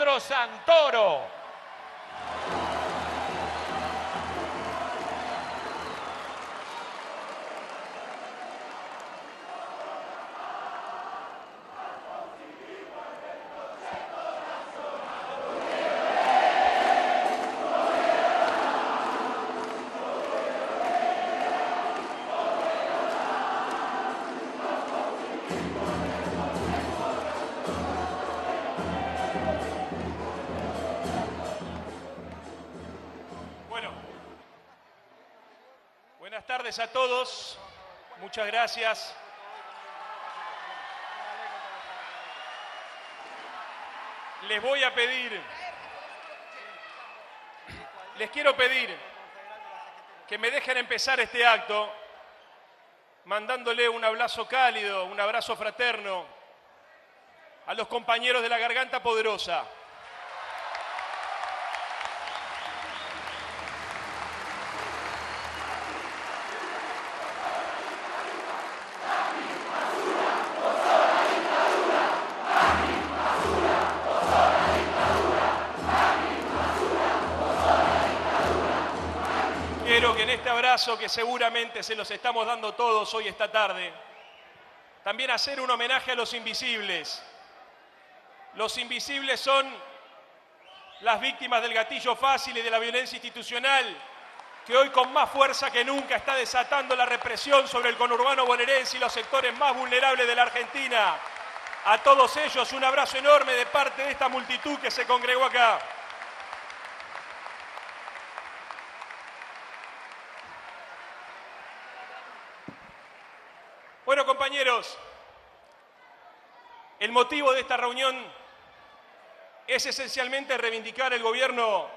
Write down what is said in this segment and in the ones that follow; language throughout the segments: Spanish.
Alejandro Santoro. Buenas tardes a todos, muchas gracias. Les quiero pedir que me dejen empezar este acto mandándole un abrazo cálido, un abrazo fraterno a los compañeros de la Garganta Poderosa. Quiero que en este abrazo que seguramente se los estamos dando todos hoy esta tarde, también hacer un homenaje a los invisibles. Los invisibles son las víctimas del gatillo fácil y de la violencia institucional, que hoy con más fuerza que nunca está desatando la represión sobre el conurbano bonaerense y los sectores más vulnerables de la Argentina. A todos ellos un abrazo enorme de parte de esta multitud que se congregó acá. Bueno, compañeros, el motivo de esta reunión es esencialmente reivindicar el gobierno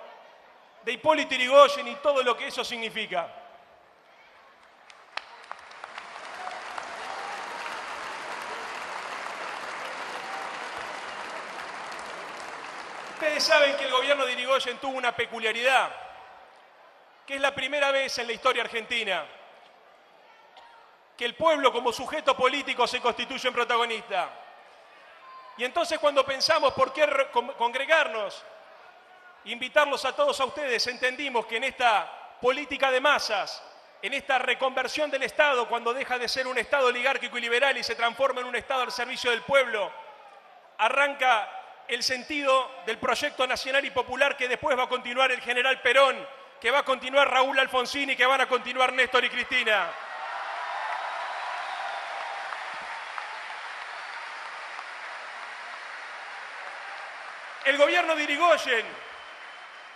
de Hipólito Yrigoyen y todo lo que eso significa. Ustedes saben que el gobierno de Yrigoyen tuvo una peculiaridad, que es la primera vez en la historia argentina que el pueblo como sujeto político se constituye en protagonista. Y entonces cuando pensamos por qué congregarnos, invitarlos a todos a ustedes, entendimos que en esta política de masas, en esta reconversión del Estado, cuando deja de ser un Estado oligárquico y liberal y se transforma en un Estado al servicio del pueblo, arranca el sentido del proyecto nacional y popular que después va a continuar el general Perón, que va a continuar Raúl Alfonsín y que van a continuar Néstor y Cristina. El gobierno de Yrigoyen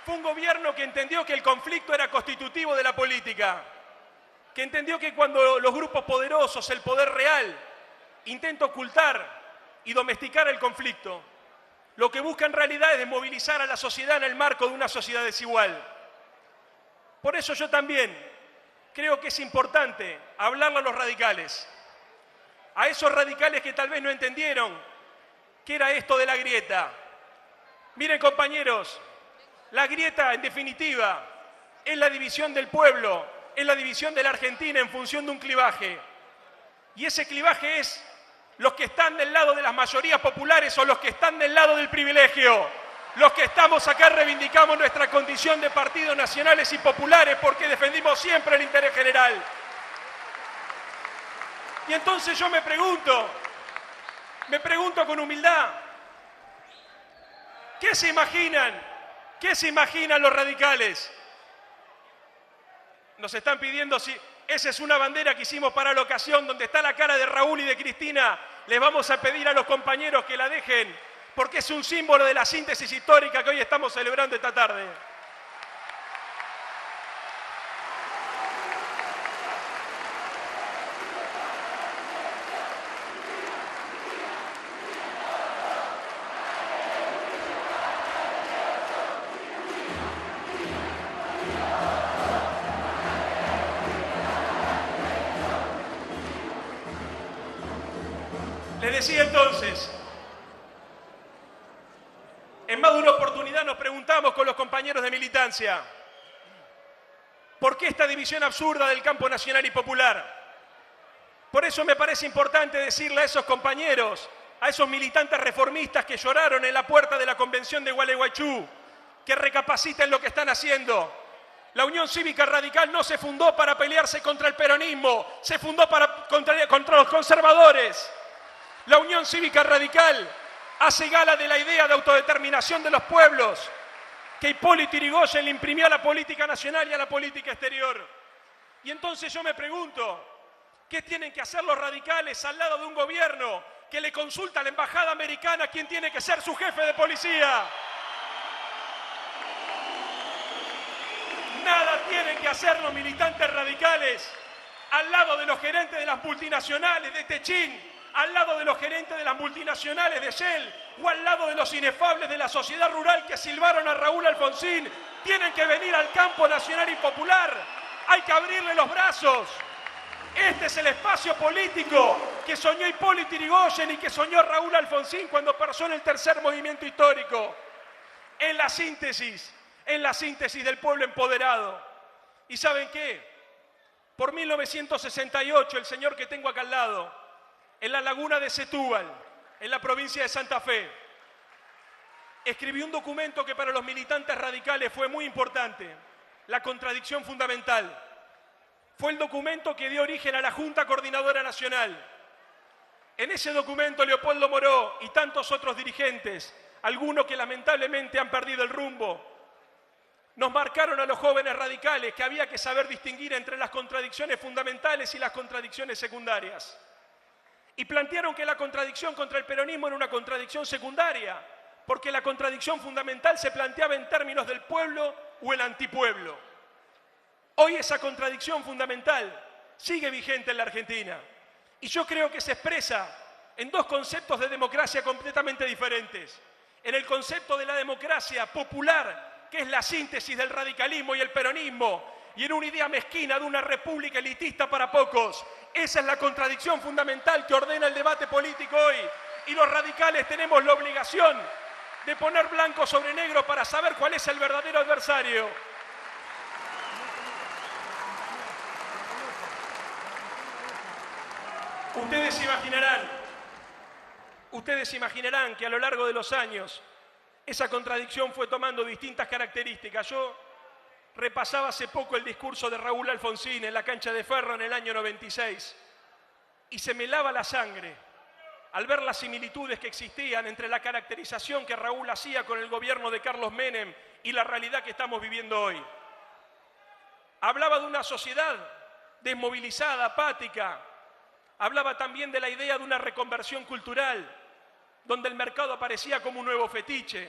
fue un gobierno que entendió que el conflicto era constitutivo de la política, que entendió que cuando los grupos poderosos, el poder real, intenta ocultar y domesticar el conflicto, lo que busca en realidad es desmovilizar a la sociedad en el marco de una sociedad desigual. Por eso yo también creo que es importante hablarle a los radicales, a esos radicales que tal vez no entendieron qué era esto de la grieta. Miren, compañeros, la grieta, en definitiva, es la división del pueblo, es la división de la Argentina en función de un clivaje. Y ese clivaje es los que están del lado de las mayorías populares o los que están del lado del privilegio. Los que estamos acá reivindicamos nuestra condición de partidos nacionales y populares porque defendimos siempre el interés general. Y entonces yo me pregunto con humildad, ¿qué se imaginan? ¿Qué se imaginan los radicales? Nos están pidiendo si esa es una bandera que hicimos para la ocasión, donde está la cara de Raúl y de Cristina. Les vamos a pedir a los compañeros que la dejen, porque es un símbolo de la síntesis histórica que hoy estamos celebrando esta tarde. Les decía entonces, en más de una oportunidad nos preguntamos con los compañeros de militancia, ¿por qué esta división absurda del campo nacional y popular? Por eso me parece importante decirle a esos compañeros a esos militantes reformistas que lloraron en la puerta de la convención de Gualeguaychú, que recapaciten lo que están haciendo. La Unión Cívica Radical no se fundó para pelearse contra el peronismo, se fundó contra los conservadores. La Unión Cívica Radical hace gala de la idea de autodeterminación de los pueblos que Hipólito Yrigoyen le imprimió a la política nacional y a la política exterior. Y entonces yo me pregunto, ¿qué tienen que hacer los radicales al lado de un gobierno que le consulta a la embajada americana quién tiene que ser su jefe de policía? Nada tienen que hacer los militantes radicales al lado de los gerentes de las multinacionales de Techín, al lado de los gerentes de las multinacionales de Shell o al lado de los inefables de la sociedad rural que silbaron a Raúl Alfonsín. Tienen que venir al campo nacional y popular. Hay que abrirle los brazos. Este es el espacio político que soñó Hipólito Yrigoyen y que soñó Raúl Alfonsín cuando pasó en el tercer movimiento histórico. En la síntesis del pueblo empoderado. ¿Y saben qué? Por 1968, el señor que tengo acá al lado, en la laguna de Setúbal, en la provincia de Santa Fe, escribió un documento que para los militantes radicales fue muy importante, la contradicción fundamental. Fue el documento que dio origen a la Junta Coordinadora Nacional. En ese documento, Leopoldo Moró y tantos otros dirigentes, algunos que lamentablemente han perdido el rumbo, nos marcaron a los jóvenes radicales que había que saber distinguir entre las contradicciones fundamentales y las contradicciones secundarias. Y plantearon que la contradicción contra el peronismo era una contradicción secundaria, porque la contradicción fundamental se planteaba en términos del pueblo o el antipueblo. Hoy esa contradicción fundamental sigue vigente en la Argentina. Y yo creo que se expresa en dos conceptos de democracia completamente diferentes. En el concepto de la democracia popular, que es la síntesis del radicalismo y el peronismo, y en una idea mezquina de una república elitista para pocos. Esa es la contradicción fundamental que ordena el debate político hoy. Y los radicales tenemos la obligación de poner blanco sobre negro para saber cuál es el verdadero adversario. Ustedes imaginarán que a lo largo de los años esa contradicción fue tomando distintas características. Yo repasaba hace poco el discurso de Raúl Alfonsín en la cancha de Ferro en el año 96 y se me helaba la sangre al ver las similitudes que existían entre la caracterización que Raúl hacía con el gobierno de Carlos Menem y la realidad que estamos viviendo hoy. Hablaba de una sociedad desmovilizada, apática. Hablaba también de la idea de una reconversión cultural, donde el mercado aparecía como un nuevo fetiche,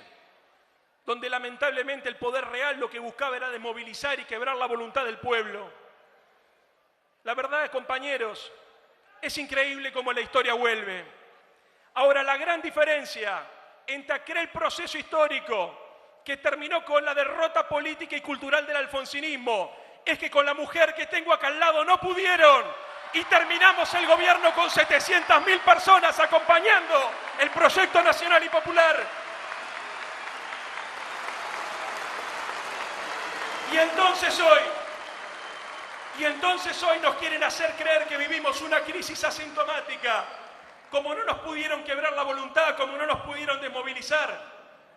donde lamentablemente el poder real lo que buscaba era desmovilizar y quebrar la voluntad del pueblo. La verdad, compañeros, es increíble cómo la historia vuelve. Ahora, la gran diferencia entre aquel proceso histórico que terminó con la derrota política y cultural del alfonsinismo es que con la mujer que tengo acá al lado no pudieron y terminamos el gobierno con 700.000 personas acompañando el proyecto nacional y popular. Y entonces hoy nos quieren hacer creer que vivimos una crisis asintomática. Como no nos pudieron quebrar la voluntad, como no nos pudieron desmovilizar,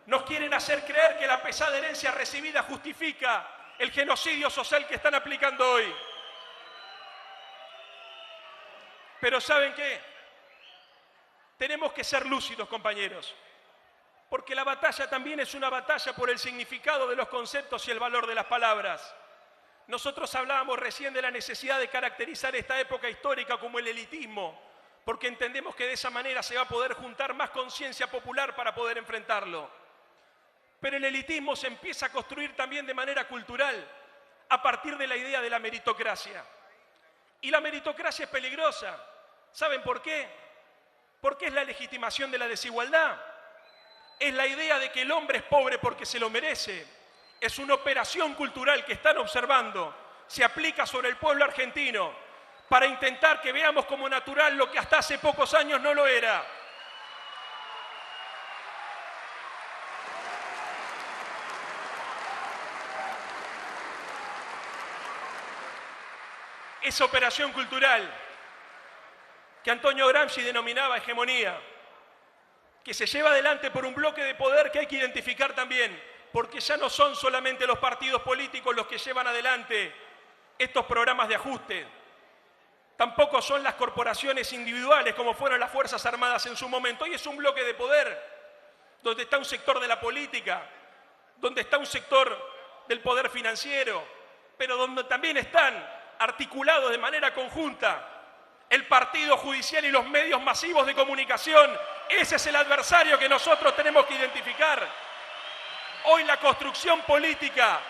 nos quieren hacer creer que la pesada herencia recibida justifica el genocidio social que están aplicando hoy. Pero ¿saben qué? Tenemos que ser lúcidos, compañeros, porque la batalla también es una batalla por el significado de los conceptos y el valor de las palabras. Nosotros hablábamos recién de la necesidad de caracterizar esta época histórica como el elitismo, porque entendemos que de esa manera se va a poder juntar más conciencia popular para poder enfrentarlo. Pero el elitismo se empieza a construir también de manera cultural, a partir de la idea de la meritocracia. Y la meritocracia es peligrosa. ¿Saben por qué? Porque es la legitimación de la desigualdad. Es la idea de que el hombre es pobre porque se lo merece. Es una operación cultural que están observando, se aplica sobre el pueblo argentino para intentar que veamos como natural lo que hasta hace pocos años no lo era. Esa operación cultural que Antonio Gramsci denominaba hegemonía, que se lleva adelante por un bloque de poder que hay que identificar también, porque ya no son solamente los partidos políticos los que llevan adelante estos programas de ajuste, tampoco son las corporaciones individuales como fueron las Fuerzas Armadas en su momento. Hoy es un bloque de poder donde está un sector de la política, donde está un sector del poder financiero, pero donde también están articulados de manera conjunta el partido judicial y los medios masivos de comunicación. Ese es el adversario que nosotros tenemos que identificar. Hoy la construcción política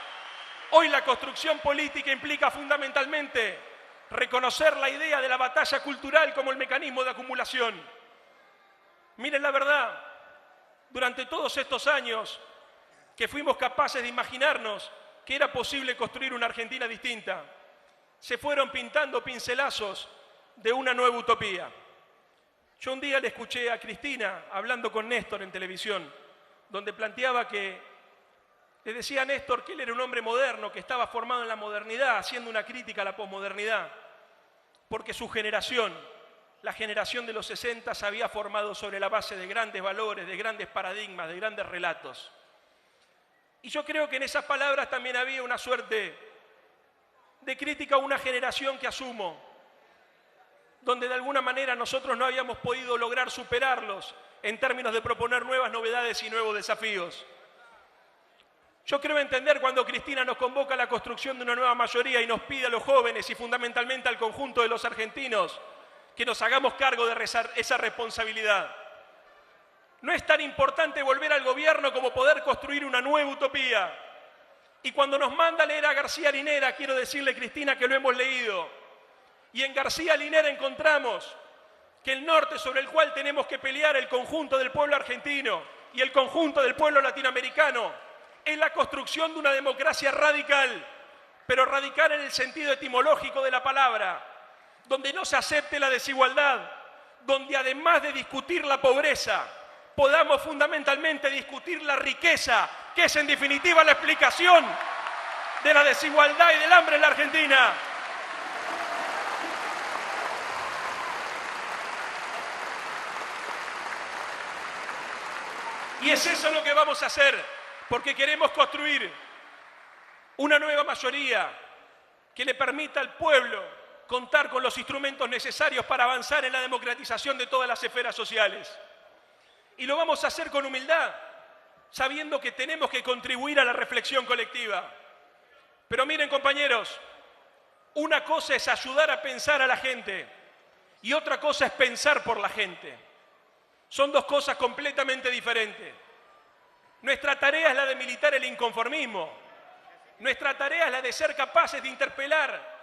implica fundamentalmente reconocer la idea de la batalla cultural como el mecanismo de acumulación. Miren la verdad, durante todos estos años que fuimos capaces de imaginarnos que era posible construir una Argentina distinta, se fueron pintando pincelazos de una nueva utopía. Yo un día le escuché a Cristina hablando con Néstor en televisión, donde planteaba que le decía a Néstor que él era un hombre moderno, que estaba formado en la modernidad, haciendo una crítica a la posmodernidad, porque su generación, la generación de los 60, se había formado sobre la base de grandes valores, de grandes paradigmas, de grandes relatos. Y yo creo que en esas palabras también había una suerte de crítica a una generación que asumo, donde de alguna manera nosotros no habíamos podido lograr superarlos en términos de proponer nuevas novedades y nuevos desafíos. Yo creo entender cuando Cristina nos convoca a la construcción de una nueva mayoría y nos pide a los jóvenes y fundamentalmente al conjunto de los argentinos que nos hagamos cargo de esa responsabilidad. No es tan importante volver al gobierno como poder construir una nueva utopía. Y cuando nos manda a leer a García Linera, quiero decirle, Cristina, que lo hemos leído. Y en García Linera encontramos que el norte sobre el cual tenemos que pelear el conjunto del pueblo argentino y el conjunto del pueblo latinoamericano es la construcción de una democracia radical, pero radical en el sentido etimológico de la palabra, donde no se acepte la desigualdad, donde además de discutir la pobreza, podamos fundamentalmente discutir la riqueza, que es en definitiva la explicación de la desigualdad y del hambre en la Argentina. Y es eso lo que vamos a hacer, porque queremos construir una nueva mayoría que le permita al pueblo contar con los instrumentos necesarios para avanzar en la democratización de todas las esferas sociales. Y lo vamos a hacer con humildad, sabiendo que tenemos que contribuir a la reflexión colectiva. Pero miren, compañeros, una cosa es ayudar a pensar a la gente y otra cosa es pensar por la gente. Son dos cosas completamente diferentes. Nuestra tarea es la de militar el inconformismo. Nuestra tarea es la de ser capaces de interpelar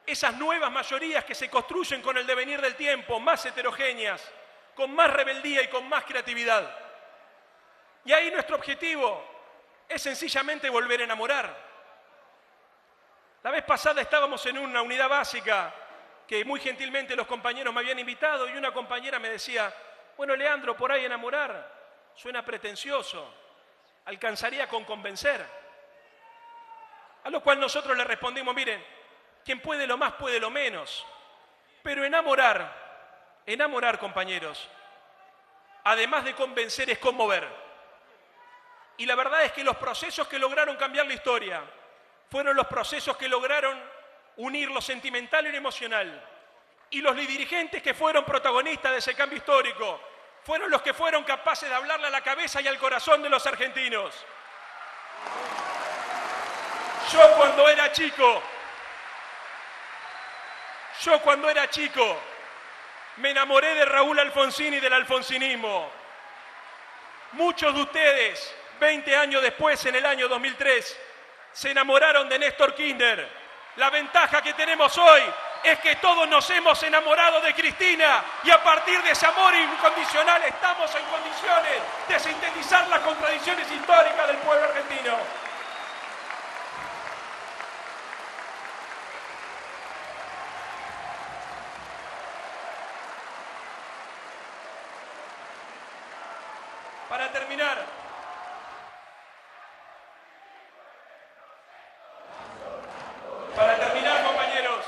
esas nuevas mayorías que se construyen con el devenir del tiempo, más heterogéneas, con más rebeldía y con más creatividad. Y ahí nuestro objetivo es sencillamente volver a enamorar. La vez pasada estábamos en una unidad básica que muy gentilmente los compañeros me habían invitado y una compañera me decía: bueno, Leandro, por ahí enamorar suena pretencioso, alcanzaría con convencer. A lo cual nosotros le respondimos: miren, quien puede lo más puede lo menos, pero enamorar, compañeros, además de convencer, es conmover. Y la verdad es que los procesos que lograron cambiar la historia fueron los procesos que lograron unir lo sentimental y lo emocional. Y los dirigentes que fueron protagonistas de ese cambio histórico fueron los que fueron capaces de hablarle a la cabeza y al corazón de los argentinos. Yo cuando era chico, me enamoré de Raúl Alfonsín y del alfonsinismo. Muchos de ustedes, 20 años después, en el año 2003, se enamoraron de Néstor Kirchner. La ventaja que tenemos hoy es que todos nos hemos enamorado de Cristina y a partir de ese amor incondicional estamos en condiciones de sintetizar las contradicciones históricas del pueblo argentino. Para terminar, compañeros,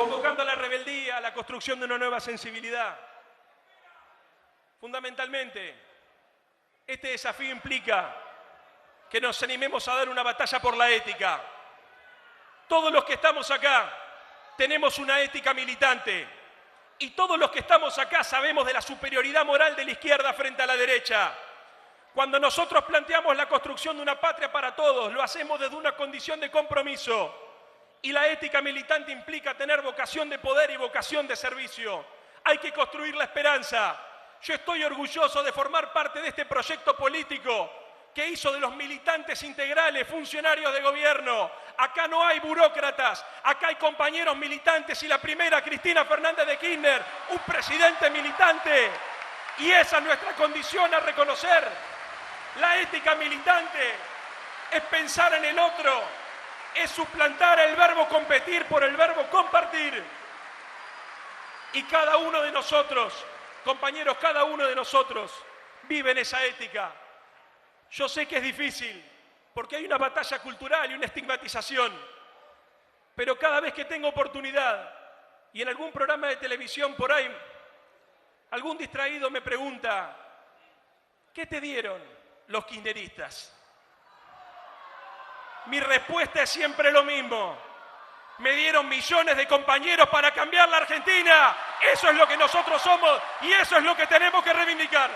convocando a la rebeldía, a la construcción de una nueva sensibilidad. Fundamentalmente, este desafío implica que nos animemos a dar una batalla por la ética. Todos los que estamos acá tenemos una ética militante y todos los que estamos acá sabemos de la superioridad moral de la izquierda frente a la derecha. Cuando nosotros planteamos la construcción de una patria para todos, lo hacemos desde una condición de compromiso. Y la ética militante implica tener vocación de poder y vocación de servicio. Hay que construir la esperanza. Yo estoy orgulloso de formar parte de este proyecto político que hizo de los militantes integrales funcionarios de gobierno. Acá no hay burócratas, acá hay compañeros militantes y la primera, Cristina Fernández de Kirchner, un presidente militante. Y esa es nuestra condición a reconocer. La ética militante es pensar en el otro, es suplantar el verbo competir por el verbo compartir. Y cada uno de nosotros, compañeros, cada uno de nosotros vive en esa ética. Yo sé que es difícil, porque hay una batalla cultural y una estigmatización, pero cada vez que tengo oportunidad, y en algún programa de televisión por ahí, algún distraído me pregunta, ¿qué te dieron los kirchneristas? Mi respuesta es siempre lo mismo. Me dieron millones de compañeros para cambiar la Argentina. Eso es lo que nosotros somos y eso es lo que tenemos que reivindicar.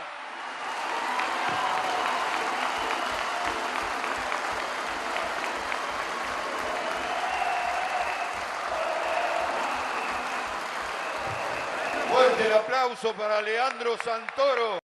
Fuerte el aplauso para Leandro Santoro.